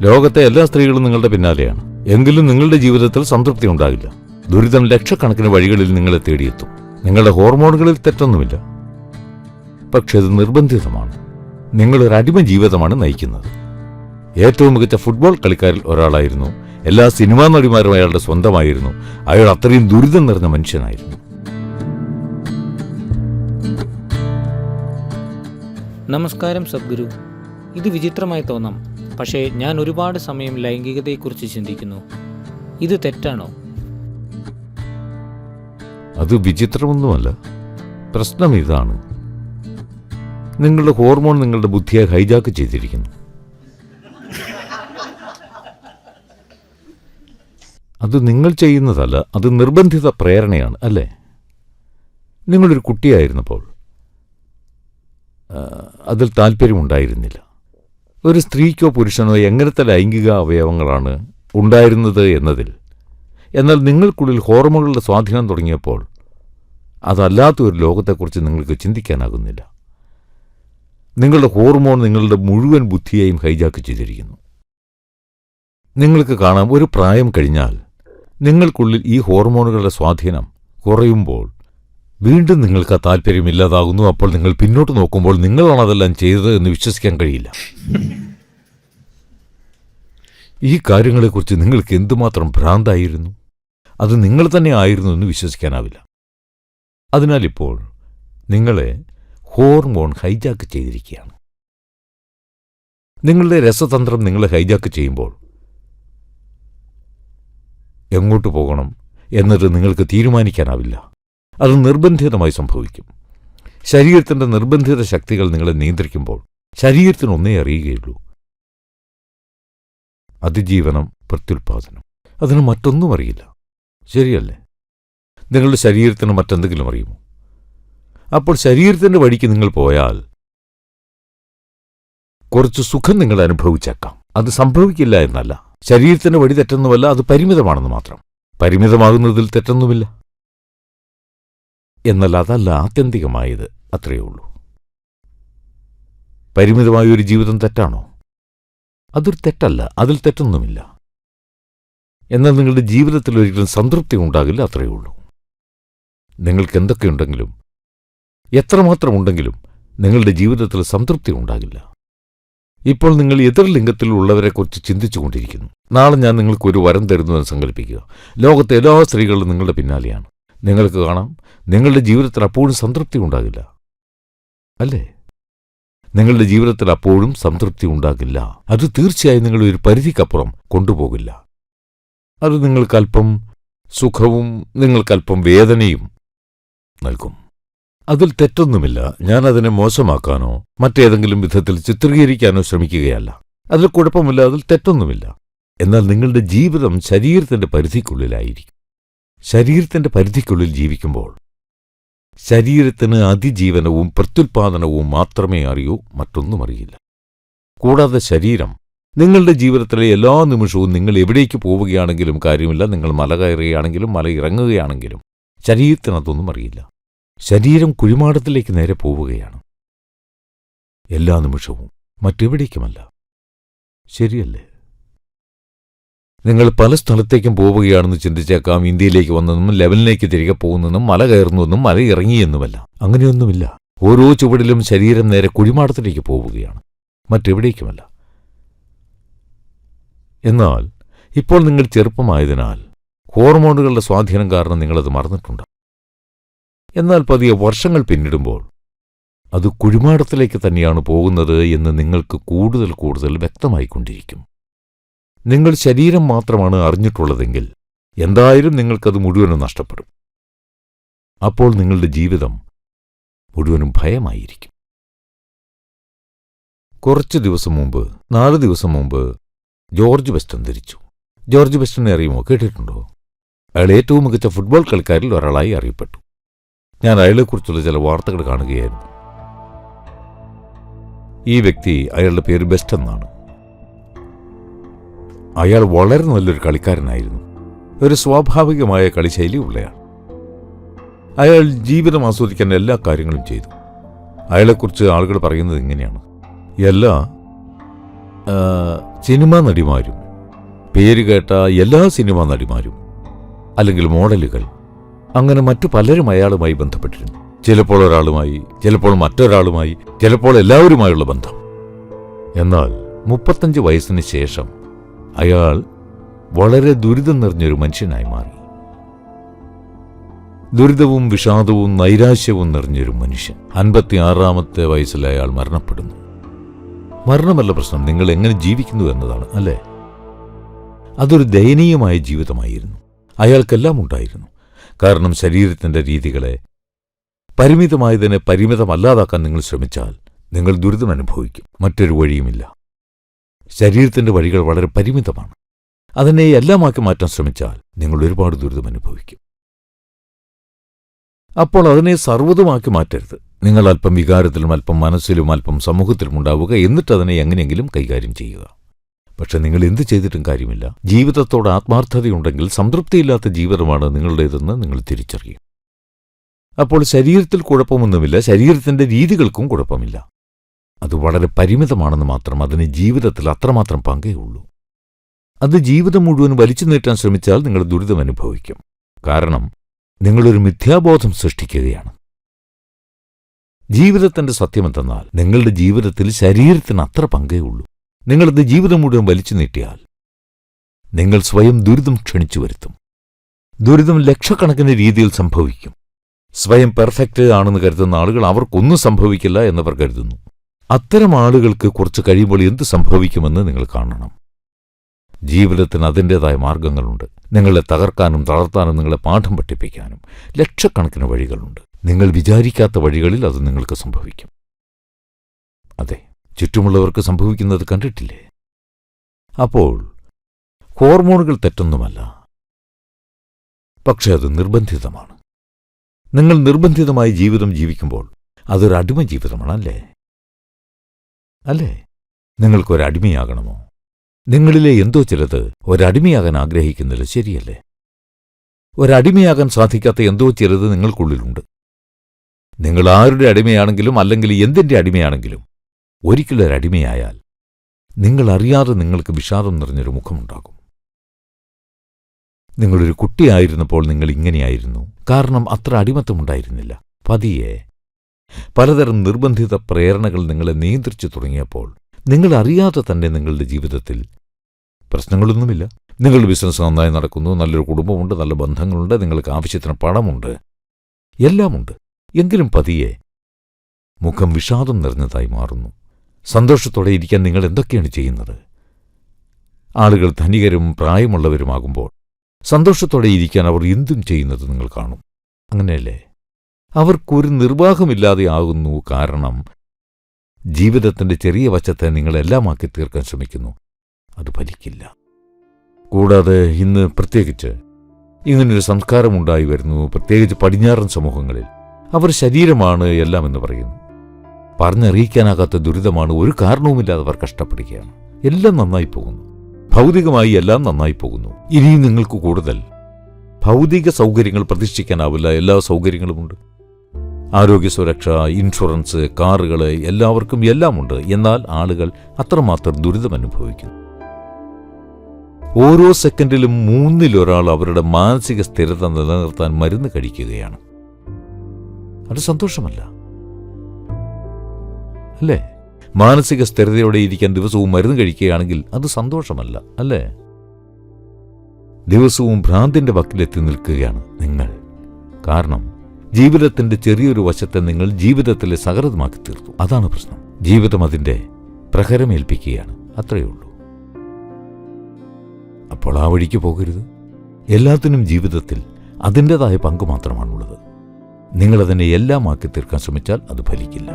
ലോകത്തെ എല്ലാ സ്ത്രീകളും നിങ്ങളുടെ പിന്നാലെയാണ്. എങ്കിലും നിങ്ങളുടെ ജീവിതത്തിൽ സംതൃപ്തി ഉണ്ടാകില്ല. ദുരിതം ലക്ഷക്കണക്കിന് വഴികളിൽ നിങ്ങളെ തേടിയെത്തും. നിങ്ങളുടെ ഹോർമോണുകളിൽ തെറ്റൊന്നുമില്ല, പക്ഷെ അത് നിർബന്ധിതമാണ്. നിങ്ങളൊരു അടിമ ജീവിതമാണ് നയിക്കുന്നത്. ഏറ്റവും മികച്ച ഫുട്ബോൾ കളിക്കാരിൽ ഒരാളായിരുന്നു. എല്ലാ സിനിമാ നടിമാരും അയാളുടെ സ്വന്തമായിരുന്നു. അയാൾ അത്രയും ദുരിതം നിറഞ്ഞ മനുഷ്യനായിരുന്നു. നമസ്കാരം സദ്ഗുരു. ഇത് വിചിത്രമായി തോന്നാം, പക്ഷേ ഞാൻ ഒരുപാട് സമയം ലൈംഗികതയെക്കുറിച്ച് ചിന്തിക്കുന്നു. ഇത് തെറ്റാണോ? അത് വിചിത്രമൊന്നുമല്ല. പ്രശ്നം ഇതാണ്: നിങ്ങളുടെ ഹോർമോൺ നിങ്ങളുടെ ബുദ്ധിയെ ഹൈജാക്ക് ചെയ്തിരിക്കുന്നു. അത് നിങ്ങൾ ചെയ്യുന്നതല്ല, അത് നിർബന്ധിത പ്രേരണയാണ്, അല്ലേ? നിങ്ങളൊരു കുട്ടിയായിരുന്നപ്പോൾ അതിൽ താല്പര്യമുണ്ടായിരുന്നില്ല. ഒരു സ്ത്രീക്കോ പുരുഷനോ എങ്ങനത്തെ ലൈംഗിക അവയവങ്ങളാണ് ഉണ്ടായിരുന്നത് എന്നതിൽ. എന്നാൽ നിങ്ങൾക്കുള്ളിൽ ഹോർമോണുകളുടെ സ്വാധീനം തുടങ്ങിയപ്പോൾ അതല്ലാത്ത ഒരു ലോകത്തെക്കുറിച്ച് നിങ്ങൾക്ക് ചിന്തിക്കാനാകുന്നില്ല. നിങ്ങളുടെ ഹോർമോൺ നിങ്ങളുടെ മുഴുവൻ ബുദ്ധിയെയും ഹൈജാക്ക് ചെയ്തിരിക്കുന്നു. നിങ്ങൾക്ക് കാണാം, ഒരു പ്രായം കഴിഞ്ഞാൽ നിങ്ങൾക്കുള്ളിൽ ഈ ഹോർമോണുകളുടെ സ്വാധീനം കുറയുമ്പോൾ വീണ്ടും നിങ്ങൾക്ക് ആ താല്പര്യമില്ലാതാകുന്നു. അപ്പോൾ നിങ്ങൾ പിന്നോട്ട് നോക്കുമ്പോൾ നിങ്ങളാണ് അതെല്ലാം ചെയ്തത് എന്ന് വിശ്വസിക്കാൻ കഴിയില്ല. ഈ കാര്യങ്ങളെക്കുറിച്ച് നിങ്ങൾക്ക് എന്തുമാത്രം ഭ്രാന്തായിരുന്നു. അത് നിങ്ങൾ തന്നെ ആയിരുന്നു എന്ന് വിശ്വസിക്കാനാവില്ല. അതിനാൽ ഇപ്പോൾ നിങ്ങളെ ഹോർമോൺ ഹൈജാക്ക് ചെയ്തിരിക്കുകയാണ്. നിങ്ങളുടെ രസതന്ത്രം നിങ്ങളെ ഹൈജാക്ക് ചെയ്യുമ്പോൾ എങ്ങോട്ട് പോകണം എന്നത് നിങ്ങൾക്ക് തീരുമാനിക്കാനാവില്ല. അത് നിർബന്ധിതമായി സംഭവിക്കും. ശരീരത്തിൻ്റെ നിർബന്ധിത ശക്തികൾ നിങ്ങളെ നിയന്ത്രിക്കുമ്പോൾ ശരീരത്തിന് ഒന്നേ അറിയുകയുള്ളൂ: അതിജീവനം, പ്രത്യുൽപാദനം. അതിന് മറ്റൊന്നും അറിയില്ല. ശരിയല്ലേ? നിങ്ങളുടെ ശരീരത്തിന് മറ്റെന്തെങ്കിലും അറിയുമോ? അപ്പോൾ ശരീരത്തിൻ്റെ വഴിക്ക് നിങ്ങൾ പോയാൽ കുറച്ച് സുഖം നിങ്ങൾ അനുഭവിച്ചേക്കാം. അത് സംഭവിക്കില്ല എന്നല്ല. ശരീരത്തിൻ്റെ വഴി തെറ്റൊന്നുമല്ല, അത് പരിമിതമാണെന്ന് മാത്രം. പരിമിതമാകുന്നതിൽ തെറ്റൊന്നുമില്ല. എന്നാൽ അതല്ല ആത്യന്തികമായത്, അത്രയേ ഉള്ളൂ. പരിമിതമായൊരു ജീവിതം തെറ്റാണോ? അതൊരു തെറ്റല്ല, അതിൽ തെറ്റൊന്നുമില്ല. എന്നാൽ നിങ്ങളുടെ ജീവിതത്തിൽ ഒരിക്കലും സംതൃപ്തി ഉണ്ടാകില്ല, അത്രയേ ഉള്ളൂ. നിങ്ങൾക്ക് എന്തൊക്കെയുണ്ടെങ്കിലും, എത്രമാത്രം ഉണ്ടെങ്കിലും നിങ്ങളുടെ ജീവിതത്തിൽ സംതൃപ്തി ഉണ്ടാകില്ല. ഇപ്പോൾ നിങ്ങൾ എതിർ ലിംഗത്തിൽ ഉള്ളവരെക്കുറിച്ച് ചിന്തിച്ചുകൊണ്ടിരിക്കുന്നു. നാളെ ഞാൻ നിങ്ങൾക്ക് ഒരു വരം തരുന്നുവെന്ന് സങ്കല്പിക്കുക. ലോകത്തെ എല്ലാ സ്ത്രീകളും നിങ്ങളുടെ പിന്നാലെയാണ്. നിങ്ങൾക്ക് കാണാം, നിങ്ങളുടെ ജീവിതത്തിൽ അപ്പോഴും സംതൃപ്തി ഉണ്ടാകില്ല, അല്ലേ? നിങ്ങളുടെ ജീവിതത്തിൽ അപ്പോഴും സംതൃപ്തി ഉണ്ടാകില്ല. അത് തീർച്ചയായും നിങ്ങളെ ഒരു പരിധിക്കപ്പുറം കൊണ്ടുപോകില്ല. അത് നിങ്ങൾക്കല്പം സുഖവും നിങ്ങൾക്കല്പം വേദനയും നൽകും. അതിൽ തെറ്റൊന്നുമില്ല. ഞാനതിനെ മോശമാക്കാനോ മറ്റേതെങ്കിലും വിധത്തിൽ ചിത്രീകരിക്കാനോ ശ്രമിക്കുകയല്ല. അതിൽ കുഴപ്പമില്ല, അതിൽ തെറ്റൊന്നുമില്ല. എന്നാൽ നിങ്ങളുടെ ജീവിതം ശരീരത്തിന്റെ പരിധിക്കുള്ളിലായിരിക്കും. ശരീരത്തിന്റെ പരിധിക്കുള്ളിൽ ജീവിക്കുമ്പോൾ ശരീരത്തിന് അതിജീവനവും പ്രത്യുൽപാദനവും മാത്രമേ അറിയൂ, മറ്റൊന്നും അറിയില്ല. കൂടാതെ ശരീരം നിങ്ങളുടെ ജീവിതത്തിലെ എല്ലാ നിമിഷവും നിങ്ങൾ എവിടേക്ക് പോവുകയാണെങ്കിലും കാര്യമില്ല, നിങ്ങൾ മല കയറുകയാണെങ്കിലും മല ഇറങ്ങുകയാണെങ്കിലും ശരീരത്തിനതൊന്നും അറിയില്ല. ശരീരം കുഴിമാടത്തിലേക്ക് നേരെ പോവുകയാണ് എല്ലാ നിമിഷവും, മറ്റെവിടേക്കുമല്ല. ശരിയല്ലേ? നിങ്ങൾ പല സ്ഥലത്തേക്കും പോവുകയാണെന്ന് ചിന്തിച്ചേക്കാം. ഇന്ത്യയിലേക്ക് വന്നതും ലെവലിലേക്ക് തിരികെ പോകുന്നതും മല കയറുന്നതെന്നും മല ഇറങ്ങിയെന്നുമല്ല. അങ്ങനെയൊന്നുമില്ല. ഓരോ ചുവടിലും ശരീരം നേരെ കുഴിമാടത്തിലേക്ക് പോവുകയാണ്, മറ്റെവിടേക്കുമല്ല. എന്നാൽ ഇപ്പോൾ നിങ്ങൾ ചെറുപ്പമായതിനാൽ ഹോർമോണുകളുടെ സ്വാധീനം കാരണം നിങ്ങളത് മറന്നിട്ടുണ്ട്. എന്നാൽ പതിയെ വർഷങ്ങൾ പിന്നിടുമ്പോൾ അത് കുഴിമാടത്തിലേക്ക് തന്നെയാണ് പോകുന്നത് എന്ന് നിങ്ങൾക്ക് കൂടുതൽ കൂടുതൽ വ്യക്തമായിക്കൊണ്ടിരിക്കും. നിങ്ങൾ ശരീരം മാത്രമാണ് അറിഞ്ഞിട്ടുള്ളതെങ്കിൽ എന്തായാലും നിങ്ങൾക്കത് മുഴുവനും നഷ്ടപ്പെടും. അപ്പോൾ നിങ്ങളുടെ ജീവിതം മുഴുവനും ഭയമായിരിക്കും. കുറച്ച് ദിവസം മുമ്പ്, 4 ദിവസം മുമ്പ് ജോർജ് ബെസ്റ്റ് അന്തരിച്ചു. ജോർജ് ബെസ്റ്റിനെ അറിയുമോ? കേട്ടിട്ടുണ്ടോ? അയാൾ ഏറ്റവും മികച്ച ഫുട്ബോൾ കളിക്കാരിൽ ഒരാളായി അറിയപ്പെട്ടു. ഞാൻ അയാളെക്കുറിച്ചുള്ള ചില വാർത്തകൾ കാണുകയായിരുന്നു. ഈ വ്യക്തി, അയാളുടെ പേര് ബെസ്റ്റ് എന്നാണ്. അയാൾ വളരെ നല്ലൊരു കളിക്കാരനായിരുന്നു. ഒരു സ്വാഭാവികമായ കളിശൈലി ഉള്ളയാൾ. അയാൾ ജീവിതം ആസ്വദിക്കാൻ എല്ലാ കാര്യങ്ങളും ചെയ്തു. അയാളെക്കുറിച്ച് ആളുകൾ പറയുന്നത് ഇങ്ങനെയാണ്: എല്ലാ സിനിമാ നടിമാരും, പേരുകേട്ട എല്ലാ സിനിമാ നടിമാരും അല്ലെങ്കിൽ മോഡലുകൾ, അങ്ങനെ മറ്റു പലരും അയാളുമായി ബന്ധപ്പെട്ടിരുന്നു. ചിലപ്പോൾ ഒരാളുമായി, ചിലപ്പോൾ മറ്റൊരാളുമായി, ചിലപ്പോൾ എല്ലാവരുമായുള്ള ബന്ധം. എന്നാൽ 35 വയസ്സിന് ശേഷം അയാൾ വളരെ ദുരിതം നിറഞ്ഞൊരു മനുഷ്യനായി മാറി. ദുരിതവും വിഷാദവും നൈരാശ്യവും നിറഞ്ഞൊരു മനുഷ്യൻ. 56-ാമത്തെ വയസ്സിൽ അയാൾ മരണപ്പെടുന്നു. മരണമല്ല പ്രശ്നം, നിങ്ങൾ എങ്ങനെ ജീവിക്കുന്നു എന്നതാണ്, അല്ലേ? അതൊരു ദയനീയമായ ജീവിതമായിരുന്നു. അയാൾക്കെല്ലാം ഉണ്ടായിരുന്നു. കാരണം ശരീരത്തിന്റെ രീതികളെ, പരിമിതമായതിനെ പരിമിതമല്ലാതാക്കാൻ നിങ്ങൾ ശ്രമിച്ചാൽ നിങ്ങൾ ദുരിതം അനുഭവിക്കും. മറ്റൊരു വഴിയുമില്ല. ശരീരത്തിന്റെ വഴികൾ വളരെ പരിമിതമാണ്. അതിനെ എല്ലാമാക്കി മാറ്റാൻ ശ്രമിച്ചാൽ നിങ്ങൾ ഒരുപാട് ദുരിതം അനുഭവിക്കും. അപ്പോൾ അതിനെ സർവ്വതുമാക്കി മാറ്റരുത്. നിങ്ങൾ അല്പം വികാരത്തിലും അല്പം മനസ്സിലും അല്പം സമൂഹത്തിലും ഉണ്ടാവുക, എന്നിട്ട് അതിനെ എങ്ങനെയെങ്കിലും കൈകാര്യം ചെയ്യുക. പക്ഷെ നിങ്ങൾ എന്ത് ചെയ്തിട്ടും കാര്യമില്ല. ജീവിതത്തോട് ആത്മാർത്ഥതയുണ്ടെങ്കിൽ സംതൃപ്തിയില്ലാത്ത ജീവിതമാണ് നിങ്ങളുടേതെന്ന് നിങ്ങൾ തിരിച്ചറിയും. അപ്പോൾ ശരീരത്തിൽ കുഴപ്പമൊന്നുമില്ല, ശരീരത്തിന്റെ രീതികൾക്കും കുഴപ്പമില്ല. അത് വളരെ പരിമിതമാണെന്ന് മാത്രം. അതിന് ജീവിതത്തിൽ അത്രമാത്രം പങ്കേ ഉള്ളൂ. അത് ജീവിതം മുഴുവൻ വലിച്ചു നീട്ടാൻ ശ്രമിച്ചാൽ നിങ്ങൾ ദുരിതം അനുഭവിക്കും. കാരണം നിങ്ങളൊരു മിഥ്യാബോധം സൃഷ്ടിക്കുകയാണ്. ജീവിതത്തിന്റെ സത്യമെന്തെന്നാൽ നിങ്ങളുടെ ജീവിതത്തിൽ ശരീരത്തിന് അത്ര പങ്കേ ഉള്ളൂ. നിങ്ങളത് ജീവിതം മുഴുവൻ വലിച്ചു നീട്ടിയാൽ നിങ്ങൾ സ്വയം ദുരിതം ക്ഷണിച്ചു വരുത്തും. ദുരിതം ലക്ഷക്കണക്കിന് രീതിയിൽ സംഭവിക്കും. സ്വയം പെർഫെക്റ്റ് ആണെന്ന് കരുതുന്ന ആളുകൾ അവർക്കൊന്നും സംഭവിക്കില്ല എന്നവർ കരുതുന്നു. അത്തരം ആളുകൾക്ക് കുറച്ച് കഴിയുമ്പോൾ എന്ത് സംഭവിക്കുമെന്ന് നിങ്ങൾ കാണണം. ജീവിതത്തിന് അതിൻ്റെതായ മാർഗങ്ങളുണ്ട്. നിങ്ങളെ തകർക്കാനും തളർത്താനും നിങ്ങളെ പാഠം പഠിപ്പിക്കാനും ലക്ഷക്കണക്കിന് വഴികളുണ്ട്. നിങ്ങൾ വിചാരിക്കാത്ത വഴികളിൽ അത് നിങ്ങൾക്ക് സംഭവിക്കും. അതെ, ചുറ്റുമുള്ളവർക്ക് സംഭവിക്കുന്നത് കണ്ടിട്ടില്ലേ? അപ്പോൾ ഹോർമോണുകൾ തെറ്റൊന്നുമല്ല, പക്ഷെ അത് നിർബന്ധിതമാണ്. നിങ്ങൾ നിർബന്ധിതമായി ജീവിതം ജീവിക്കുമ്പോൾ അതൊരു അടിമ ജീവിതമാണ്, അല്ലേ? നിങ്ങൾക്കൊരടിമയാകണമോ? നിങ്ങളിലെ എന്തോ ചിലത് ഒരടിമയാകാൻ ആഗ്രഹിക്കുന്നില്ല, ശരിയല്ലേ? ഒരടിമയാകാൻ സാധിക്കാത്ത എന്തോ ചിലത് നിങ്ങൾക്കുള്ളിലുണ്ട്. നിങ്ങൾ ആരുടെ അടിമയാണെങ്കിലും അല്ലെങ്കിൽ എന്തിൻ്റെ അടിമയാണെങ്കിലും ഒരിക്കലൊരടിമയായാൽ നിങ്ങളറിയാതെ നിങ്ങൾക്ക് വിഷാദം നിറഞ്ഞൊരു മുഖമുണ്ടാകും. നിങ്ങളൊരു കുട്ടിയായിരുന്നപ്പോൾ നിങ്ങൾ ഇങ്ങനെയായിരുന്നു. കാരണം അത്ര അടിമത്തമുണ്ടായിരുന്നില്ല. പതിയെ പലതരം നിർബന്ധിത പ്രേരണകൾ നിങ്ങളെ നിയന്ത്രിച്ചു തുടങ്ങിയപ്പോൾ നിങ്ങളറിയാതെ തന്നെ നിങ്ങളുടെ ജീവിതത്തിൽ പ്രശ്നങ്ങളൊന്നുമില്ല. നിങ്ങളുടെ ബിസിനസ് നന്നായി നടക്കുന്നു, നല്ലൊരു കുടുംബമുണ്ട്, നല്ല ബന്ധങ്ങളുണ്ട്, നിങ്ങൾക്ക് ആവശ്യത്തിന് പണമുണ്ട്, എല്ലാമുണ്ട്. എങ്കിലും പതിയെ മുഖം വിഷാദം നിറഞ്ഞതായി മാറുന്നു. സന്തോഷത്തോടെ ഇരിക്കാൻ നിങ്ങൾ എന്തൊക്കെയാണ് ചെയ്യുന്നത്? ആളുകൾ ധനികരും പ്രായമുള്ളവരുമാകുമ്പോൾ സന്തോഷത്തോടെ ഇരിക്കാൻ അവർ എന്തും ചെയ്യുന്നത് നിങ്ങൾ കാണും, അങ്ങനെയല്ലേ? അവർക്കൊരു നിർവാഹമില്ലാതെ ആകുന്നു. കാരണം ജീവിതത്തിന്റെ ചെറിയ വശത്തെ നിങ്ങളെല്ലാമാക്കി തീർക്കാൻ ശ്രമിക്കുന്നു. അത് ഫലിക്കില്ല. കൂടാതെ ഇന്ന് പ്രത്യേകിച്ച് ഇങ്ങനൊരു സംസ്കാരമുണ്ടായി വരുന്നു, പ്രത്യേകിച്ച് പടിഞ്ഞാറൻ സമൂഹങ്ങളിൽ. അവർ ശരീരമാണ് എല്ലാം എന്ന് പറയുന്നു. പറഞ്ഞറിയിക്കാനാകാത്ത ദുരിതമാണ്. ഒരു കാരണവുമില്ലാതെ അവർ കഷ്ടപ്പെടുകയാണ്. എല്ലാം നന്നായി പോകുന്നു, ഭൗതികമായി എല്ലാം നന്നായി പോകുന്നു. ഇനിയും നിങ്ങൾക്ക് കൂടുതൽ ഭൗതിക സൗകര്യങ്ങൾ പ്രതീക്ഷിക്കാനാവില്ല. എല്ലാ സൗകര്യങ്ങളുമുണ്ട്. ആരോഗ്യ സുരക്ഷ, ഇൻഷുറൻസ്, കാറുകൾ, എല്ലാവർക്കും എല്ലാമുണ്ട്. എന്നാൽ ആളുകൾ അത്രമാത്രം ദുരിതം അനുഭവിക്കുന്നു. ഓരോ സെക്കൻഡിലും 3-ൽ-1 അവരുടെ മാനസിക സ്ഥിരത നിലനിർത്താൻ മരുന്ന് കഴിക്കുകയാണ്. അത് സന്തോഷമല്ല, അല്ലേ? മാനസിക സ്ഥിരതയോടെ ഇരിക്കാൻ ദിവസവും മരുന്ന് കഴിക്കുകയാണെങ്കിൽ അത് സന്തോഷമല്ല, അല്ലേ? ദിവസവും ഭ്രാന്തിന്റെ വക്കിലെത്തി നിൽക്കുകയാണ് നിങ്ങൾ. കാരണം ജീവിതത്തിന്റെ ചെറിയൊരു വശത്തെ നിങ്ങൾ ജീവിതത്തിലെ സകൃതമാക്കി തീർത്തു. അതാണ് പ്രശ്നം. ജീവിതം അതിന്റെ പ്രഹരമേൽപ്പിക്കുകയാണ്, അത്രയേ ഉള്ളൂ. അപ്പോൾ ആ വഴിക്ക് പോകരുത്. എല്ലാത്തിനും ജീവിതത്തിൽ അതിൻ്റെതായ പങ്ക് മാത്രമാണുള്ളത്. നിങ്ങളതിനെ എല്ലാമാക്കി തീർക്കാൻ ശ്രമിച്ചാൽ അത് ഫലിക്കില്ല.